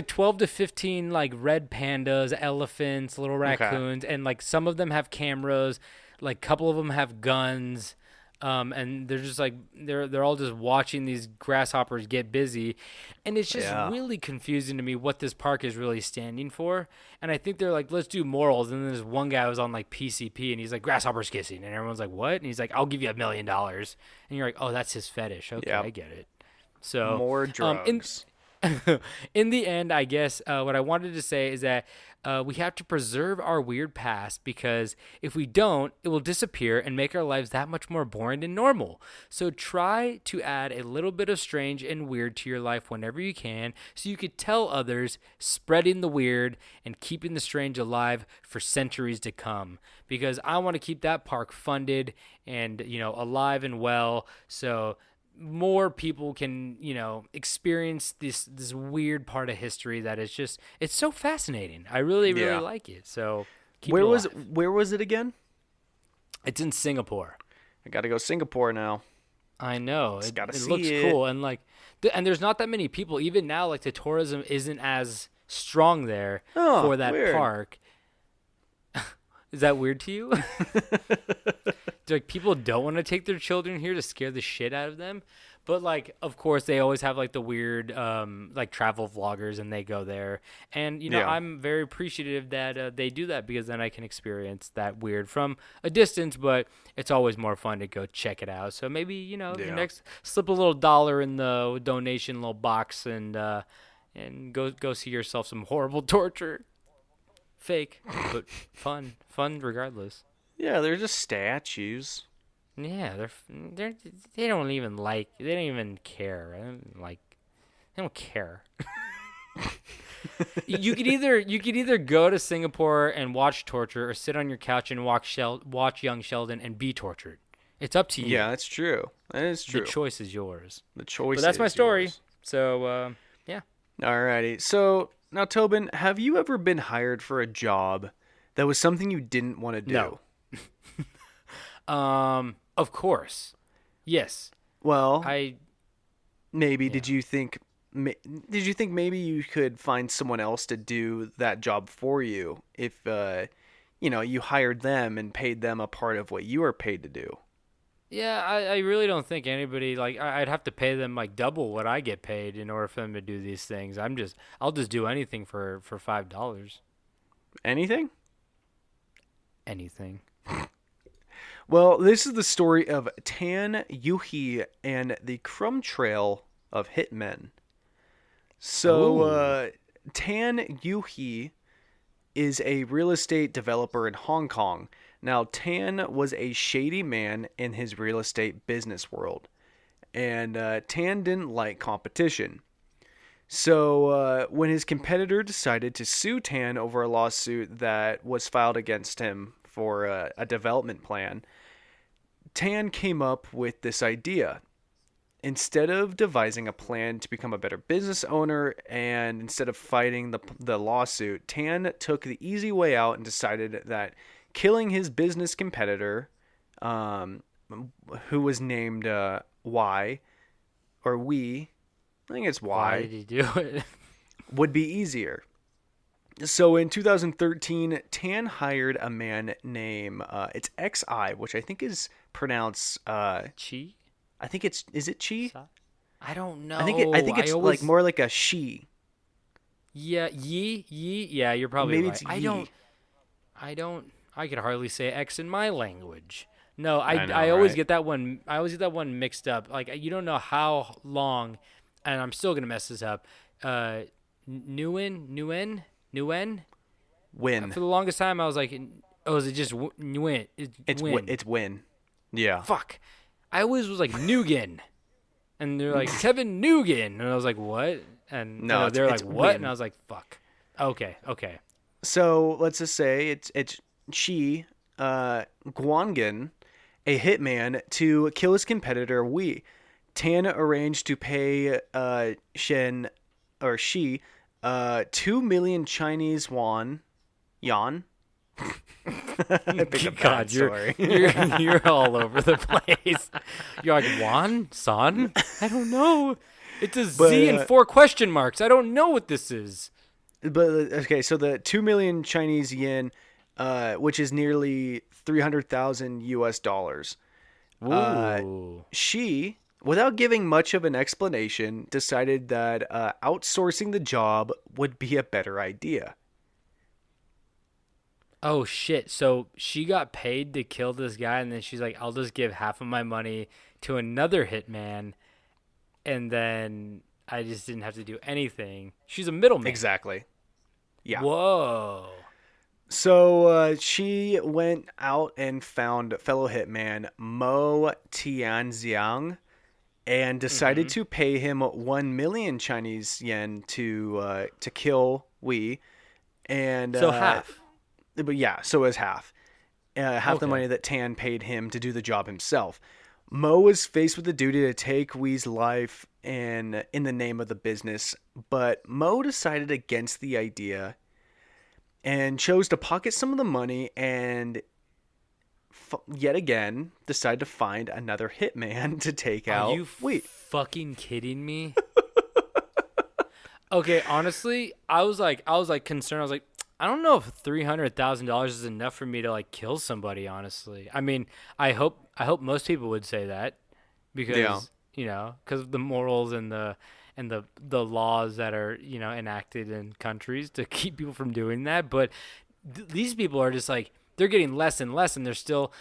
12 to 15 like red pandas, elephants, little raccoons, and like some of them have cameras, like a couple of them have guns, and they're just like they're all just watching these grasshoppers get busy, and it's just really confusing to me what this park is really standing for. And I think they're like, let's do morals, and then there's one guy was on like PCP, and he's like, grasshoppers kissing, and everyone's like, what? And he's like, I'll give you $1 million, and you're like, oh, that's his fetish. Okay, I get it. So more drugs. In the end, I guess what I wanted to say is that we have to preserve our weird past, because if we don't, it will disappear and make our lives that much more boring and normal. So try to add a little bit of strange and weird to your life whenever you can, so you could tell others, spreading the weird and keeping the strange alive for centuries to come. Because I want to keep that park funded and, alive and well, so more people can, experience this weird part of history that is just, it's so fascinating. I really like it. So where was it again? It's in Singapore. I got to go Singapore now. I know. It looks cool, and like and there's not that many people even now, like the tourism isn't as strong there for that park. Is that weird to you? Like, people don't want to take their children here to scare the shit out of them, but like, of course, they always have like the weird like travel vloggers, and they go there, and I'm very appreciative that they do that, because then I can experience that weird from a distance. But it's always more fun to go check it out. So maybe your next, slip a little $1 in the donation little box, and go see yourself some horrible torture. Fake, but fun regardless. Yeah, they're just statues. Yeah, they don't even care. They don't care. You could either go to Singapore and watch torture, or sit on your couch and watch young Sheldon and be tortured. It's up to you. Yeah, that's true. That is true. The choice is yours. But that's my story. Yours. So yeah. Alrighty. So now, Tobin, have you ever been hired for a job that was something you didn't want to do? No. Of course. Yes. Well, maybe did you think maybe you could find someone else to do that job for you if you hired them and paid them a part of what you were paid to do? Yeah, I really don't think anybody, like, I'd have to pay them like double what I get paid in order for them to do these things. I'll just do anything for $5. Anything? Anything. Well, this is the story of Tan Yuhi and the Crumb Trail of Hitmen. So, Tan Yuhi is a real estate developer in Hong Kong. Now, Tan was a shady man in his real estate business world, and Tan didn't like competition. So, when his competitor decided to sue Tan over a lawsuit that was filed against him for a development plan, Tan came up with this idea. Instead of devising a plan to become a better business owner and instead of fighting the lawsuit, Tan took the easy way out and decided that killing his business competitor, who was named Y, or We, I think it's Why did Y, he do it? would be easier. So in 2013, Tan hired a man named, it's XI, which I think is pronounced, Chi? I think is it Chi? I don't know. I think it's always, like more like a she. Yeah, Yi. Yeah, you're probably Maybe right. it's Yi. I could hardly say X in my language. No, I know, I always right? get that one. I always get that one mixed up. Like you don't know how long, and I'm still gonna mess this up. Nguyen. Win. For the longest time, I was like, oh, is it just Nguyen? It's win. Yeah. Fuck. I always was like Nugan, and they're like Kevin Nugan, and I was like, what? And No, they're it's like, what? Win. And I was like, fuck. Okay. So let's just say it's she, Guangan, a hitman, to kill his competitor Wei. Tan arranged to pay Shen or she 2 million Chinese yuan. I picked up God, that, sorry. you're all over the place. You're like Juan, son. I don't know. It's a Z and 4 question marks. I don't know what this is. But okay, so the 2 million Chinese yen, which is nearly 300,000 US dollars. Ooh. She, without giving much of an explanation, decided that outsourcing the job would be a better idea. Oh shit! So she got paid to kill this guy, and then she's like, "I'll just give half of my money to another hitman, and then I just didn't have to do anything." She's a middleman. Exactly. Yeah. Whoa. So she went out and found fellow hitman Mo Tianxiang and decided to pay him 1 million Chinese yen to kill Wei. And So half. But yeah, so is half. Half the Okay. money that Tan paid him to do the job himself. Mo was faced with the duty to take Wei's life in the name of the business, but Mo decided against the idea and chose to pocket some of the money and yet again decide to find another hitman to take out Are you Wei. fucking kidding me? Okay, honestly, I was like concerned. I was like, I don't know if $300,000 is enough for me to like kill somebody. Honestly, I mean, I hope most people would say that because because of the morals and the laws that are enacted in countries to keep people from doing that. But these people are just like they're getting less and less, and they're still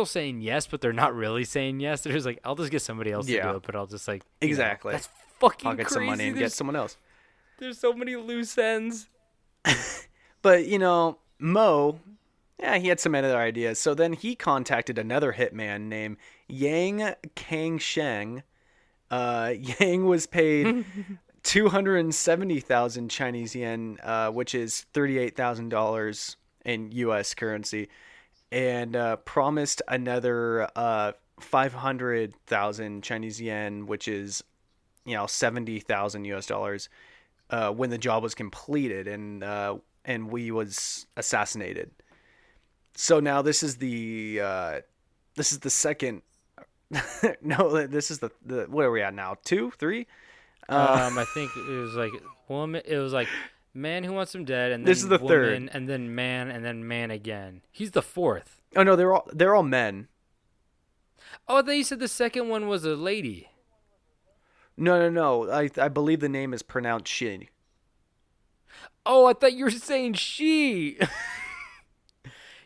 saying yes, but they're not really saying yes. They're just like, I'll just get somebody else to do it, but I'll just like Exactly. that's fucking Pocket crazy. some money and get someone else. There's so many loose ends. But, Mo, he had some other ideas. So then he contacted another hitman named Yang Kangsheng. Yang was paid 270,000 Chinese yen, which is $38,000 in U.S. currency, and promised another 500,000 Chinese yen, which is 70,000 U.S. dollars, when the job was completed and Wei was assassinated. So now this is the second. No, this is the what are we at now? 2, 3? I think it was like woman. It was like man who wants him dead, and then This is the woman, third. and then man again. He's the fourth. Oh no, they're all men. Oh, I thought you said the second one was a lady. No. I believe the name is pronounced Shin. Oh, I thought you were saying she.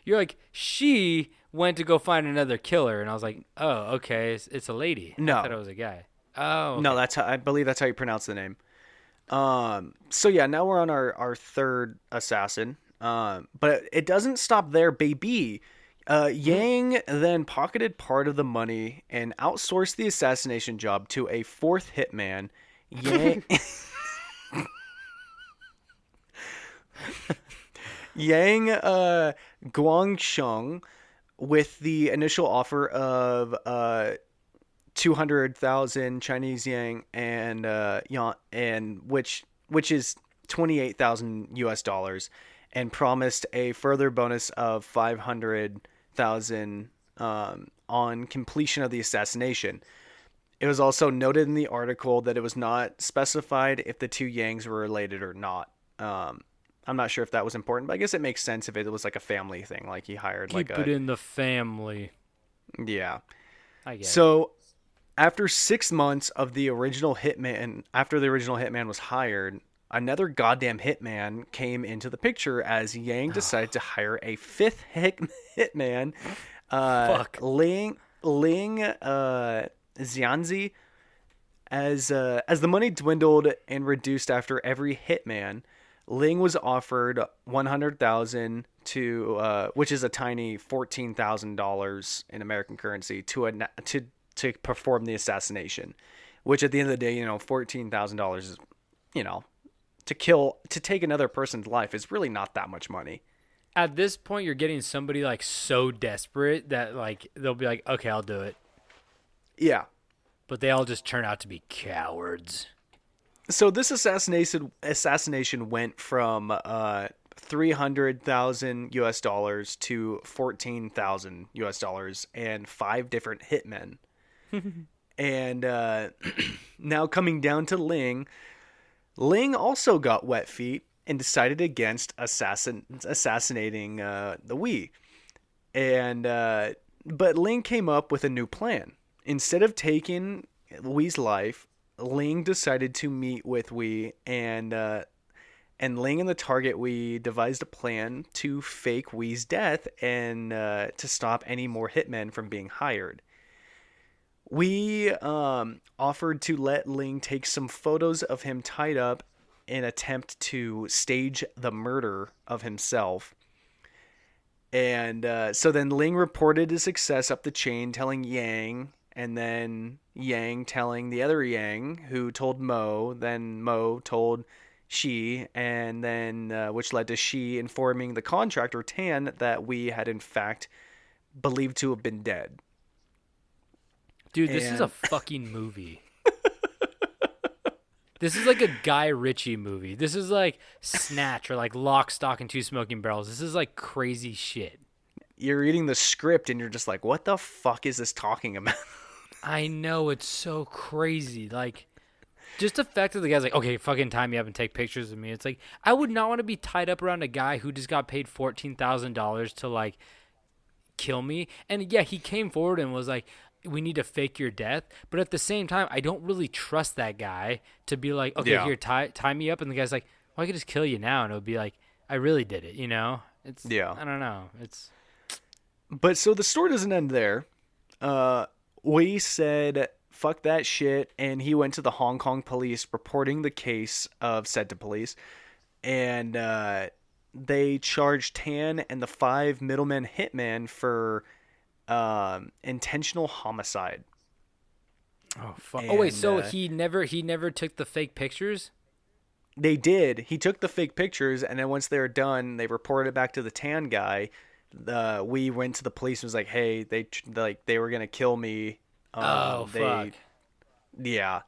You're like she went to go find another killer, and I was like, oh, okay, it's a lady. No. I thought it was a guy. Oh, okay. No, I believe that's how you pronounce the name. So yeah, now we're on our third assassin. But it doesn't stop there, baby. Yang then pocketed part of the money and outsourced the assassination job to a fourth hitman. Yang Guangsheng with the initial offer of 200,000 Chinese yuan and which is 28,000 US dollars, and promised a further bonus of 500,000 on completion of the assassination. It was also noted in the article that it was not specified if the two Yangs were related or not. I'm not sure if that was important, but I guess it makes sense if it was like a family thing, like he hired Keep like it in the family. Yeah. I guess. So after 6 months of the original hitman, after the original hitman was hired, another goddamn hitman came into the picture as Yang decided to hire a fifth hitman, Fuck. Ling Xianzi. As the money dwindled and reduced after every hitman, Ling was offered 100,000 to which is a tiny $14,000 in American currency to perform the assassination, which at the end of the day, $14,000 is, to take another person's life is really not that much money. At this point, you're getting somebody like so desperate that like they'll be like, okay, I'll do it. Yeah. But they all just turn out to be cowards. So this assassination went from 300,000 US dollars to 14,000 US dollars and 5 different hitmen. And now coming down to Ling also got wet feet and decided against assassinating the Wei. And but Ling came up with a new plan. Instead of taking Wei's life, Ling decided to meet with Wei, and Ling and the target Wei devised a plan to fake Wei's death and to stop any more hitmen from being hired. Wei offered to let Ling take some photos of him tied up in attempt to stage the murder of himself. And so then Ling reported his success up the chain, telling Yang, and then Yang telling the other Yang, who told Mo. Then Mo told Shi, and then which led to Shi informing the contractor Tan that we had in fact believed to have been dead. Dude, this is a fucking movie. This is like a Guy Ritchie movie. This is like Snatch or like Lock, Stock, and Two Smoking Barrels. This is like crazy shit. You're reading the script and you're just like, what the fuck is this talking about? I know, it's so crazy. Like, just the fact that the guy's like, okay, fucking tie me up and take pictures of me. It's like, I would not want to be tied up around a guy who just got paid $14,000 to like kill me. And yeah, he came forward and was like, we need to fake your death. But at the same time, I don't really trust that guy to be like, okay, here, tie me up. And the guy's like, well, I could just kill you now. And it would be like, I really did it, It's, I don't know. But so the story doesn't end there. Wei said, fuck that shit. And he went to the Hong Kong police reporting the case said to police. And they charged Tan and the 5 middlemen hitmen for intentional homicide. Oh fuck! Oh wait, so he never took the fake pictures? They did. He took the fake pictures, and then once they were done, they reported it back to the Tan guy. We went to the police and was like, "Hey, they were gonna kill me." Fuck! Yeah.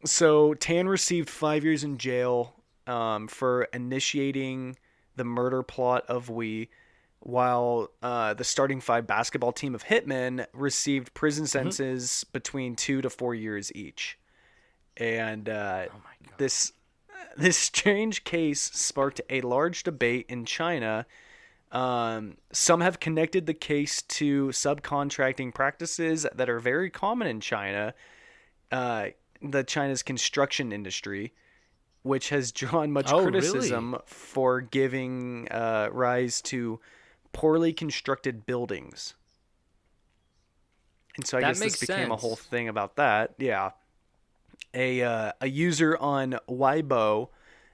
So Tan received 5 years in jail for initiating the murder plot of Wei, while the starting 5 basketball team of hitmen received prison sentences between 2 to 4 years each. And this strange case sparked a large debate in China. Some have connected the case to subcontracting practices that are very common in China, China's construction industry, which has drawn much criticism for giving rise to poorly constructed buildings. And so I guess this became a whole thing about that. Yeah. A user on Weibo,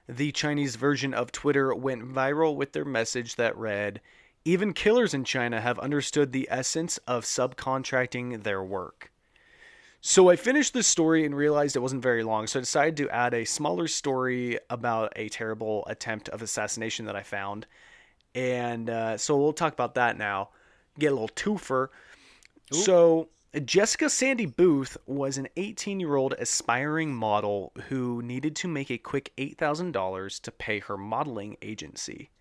the Chinese version of Twitter, went viral with their message that read, "Even killers in China have understood the essence of subcontracting their work." So I finished this story and realized it wasn't very long, so I decided to add a smaller story about a terrible attempt of assassination that I found. And so we'll talk about that now. get a little twofer. So Jessica Sandy Booth was an 18-year-old aspiring model who needed to make a quick $8,000 to pay her modeling agency.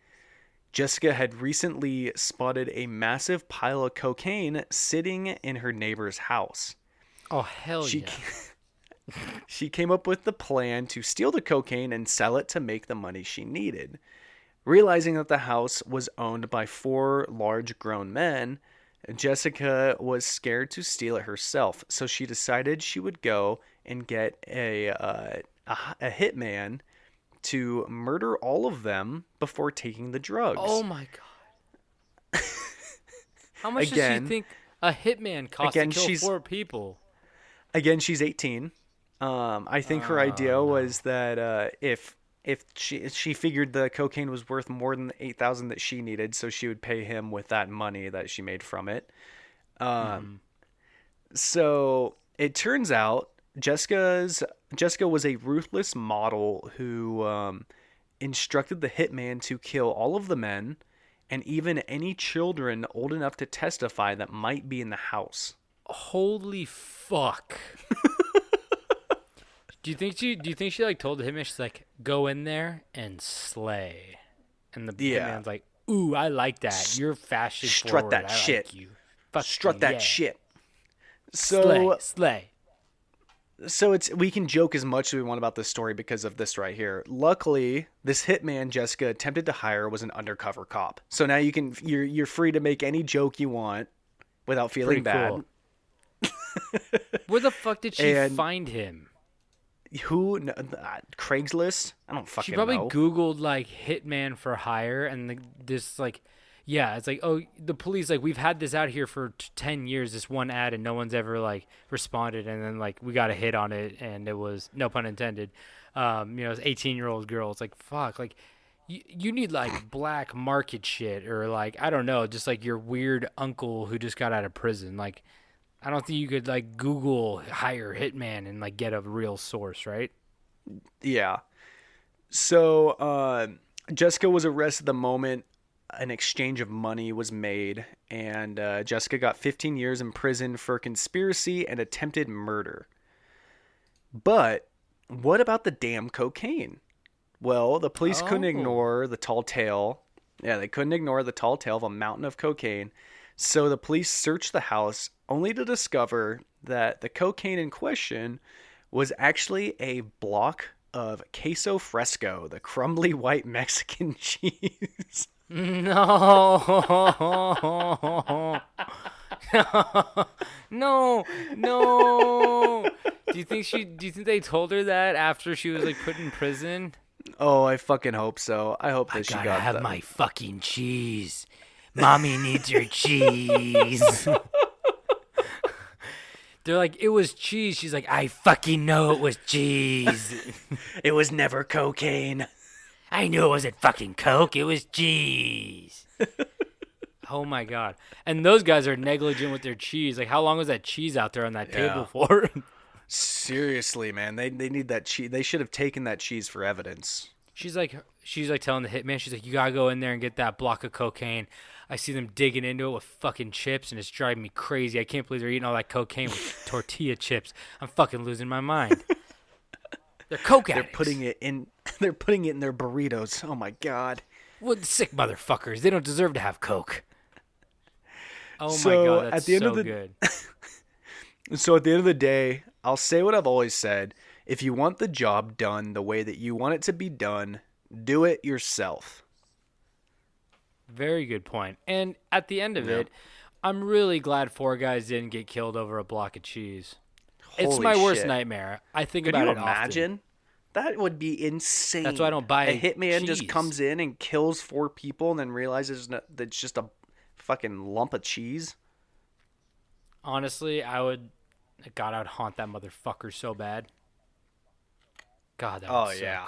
Jessica had recently spotted a massive pile of cocaine sitting in her neighbor's house. Oh, hell yeah. She came up with the plan to steal the cocaine and sell it to make the money she needed. Realizing that the house was owned by 4 large grown men, Jessica was scared to steal it herself, so she decided she would go and get a hitman to murder all of them before taking the drugs. Oh my god! How much does she think a hitman costs to kill 4 people? Again, she's 18. I think her idea was that if she figured the cocaine was worth more than the $8,000 that she needed, so she would pay him with that money that she made from it. So it turns out Jessica was a ruthless model who instructed the hitman to kill all of the men and even any children old enough to testify that might be in the house. Holy fuck! Do you think she like told the hitman, she's like, go in there and slay, and the hitman's like, ooh, I like that. You're fashion strut forward. that I shit. like you. Fuck Strut you, that yeah. shit. So slay. So we can joke as much as we want about this story because of this right here. Luckily, this hitman Jessica attempted to hire was an undercover cop. So now you're free to make any joke you want without feeling bad. Cool. Where the fuck did she find him? Who? Craigslist? I don't fucking know. She probably Googled like hitman for hire, and this like, yeah, it's like, oh, the police, like, we've had this out here for 10 years, this one ad, and no one's ever like responded, and then like we got a hit on it, and it was, no pun intended, it's 18-year-old girl. It's like, fuck, like you need like black market shit, or like, I don't know, just like your weird uncle who just got out of prison. Like, I don't think you could like Google hire hitman and like get a real source, right? Yeah. So Jessica was arrested the moment an exchange of money was made, and Jessica got 15 years in prison for conspiracy and attempted murder. But what about the damn cocaine? Well, the police couldn't ignore the tall tale. Yeah, they couldn't ignore the tall tale of a mountain of cocaine. So the police searched the house only to discover that the cocaine in question was actually a block of queso fresco, the crumbly white Mexican cheese. No. No. Do you think they told her that after she was like put in prison? Oh, I fucking hope so. I hope that she got that. I gotta have my fucking cheese. Mommy needs her cheese. They're like, it was cheese. She's like, I fucking know it was cheese. It was never cocaine. I knew it wasn't fucking Coke. It was cheese. Oh, my God. And those guys are negligent with their cheese. Like, how long was that cheese out there on that table for? Seriously, man. They need that cheese. They should have taken that cheese for evidence. She's like telling the hitman, she's like, you got to go in there and get that block of cocaine. I see them digging into it with fucking chips, and it's driving me crazy. I can't believe they're eating all that cocaine with tortilla chips. I'm fucking losing my mind. They're coke addicts. They're putting it in their burritos. Oh my God. What sick motherfuckers. They don't deserve to have Coke. Oh So, my God, that's at the end so of the- good. So at the end of the day, I'll say what I've always said. If you want the job done the way that you want it to be done, do it yourself. Very good point. And at the end of it, I'm really glad 4 guys didn't get killed over a block of cheese. It's Holy my worst shit. nightmare. I think Could about you it imagine? often. That would be insane. That's why I don't buy a hitman cheese. just comes in and kills 4 people and then realizes that it's just a fucking lump of cheese. Honestly, God, I would haunt that motherfucker so bad. God, that would suck. Yeah.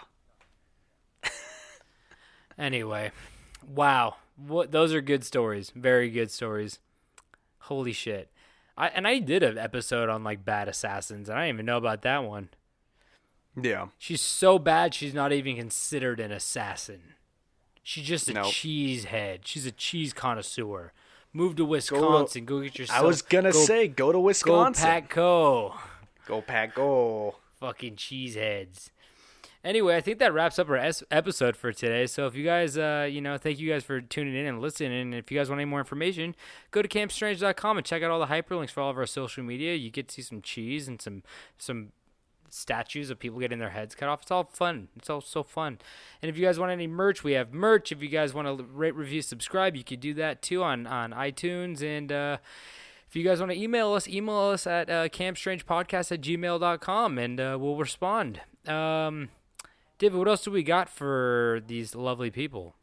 Anyway, wow. Those are good stories. Very good stories. Holy shit. I did an episode on like bad assassins, and I didn't even know about that one. Yeah. She's so bad she's not even considered an assassin. She's just a cheese head. She's a cheese connoisseur. Move to Wisconsin. Go get yourself. I was gonna say, go to Wisconsin. Go Pack-Co. Go Pack-Co. Fucking cheeseheads. Anyway, I think that wraps up our episode for today. So if you guys, thank you guys for tuning in and listening. And if you guys want any more information, go to campstrange.com and check out all the hyperlinks for all of our social media. You get to see some cheese and some statues of people getting their heads cut off. It's all fun. It's all so fun. And if you guys want any merch, we have merch. If you guys want to rate, review, subscribe, you could do that too on iTunes. And if you guys want to email us at campstrangepodcast@gmail.com, and we'll respond. David, what else do we got for these lovely people?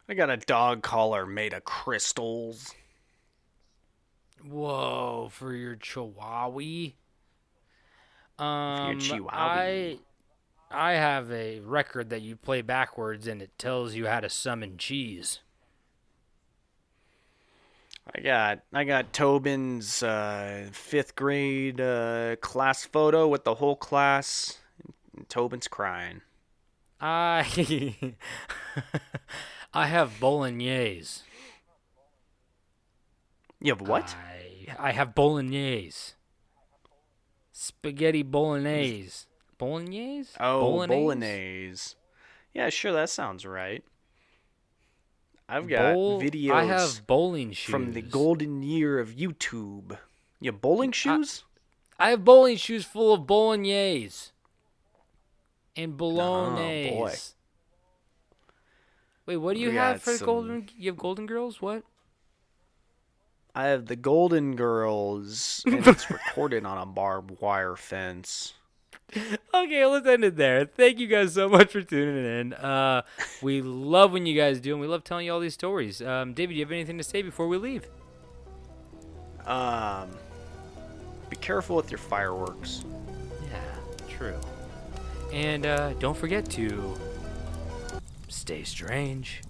I got a dog collar made of crystals. Whoa, for your chihuahua? Your chihuahua. I have a record that you play backwards, and it tells you how to summon cheese. I got Tobin's 5th grade class photo with the whole class. Tobin's crying. I have bolognese. You have what? I have bolognese. Spaghetti bolognese. Bolognese? Oh, bolognese. Yeah, sure, that sounds right. I've got videos. I have bowling shoes. From the golden year of YouTube. You have bowling shoes? I have bowling shoes full of bolognese. And bolognese. Oh, boy. Wait, what do you have for the golden? You have Golden Girls? What? I have the Golden Girls, and it's recorded on a barbed wire fence. Okay, let's end it there. Thank you guys so much for tuning in. We love when you guys do, and we love telling you all these stories. David, do you have anything to say before we leave? Be careful with your fireworks. Yeah, true. And don't forget to stay strange.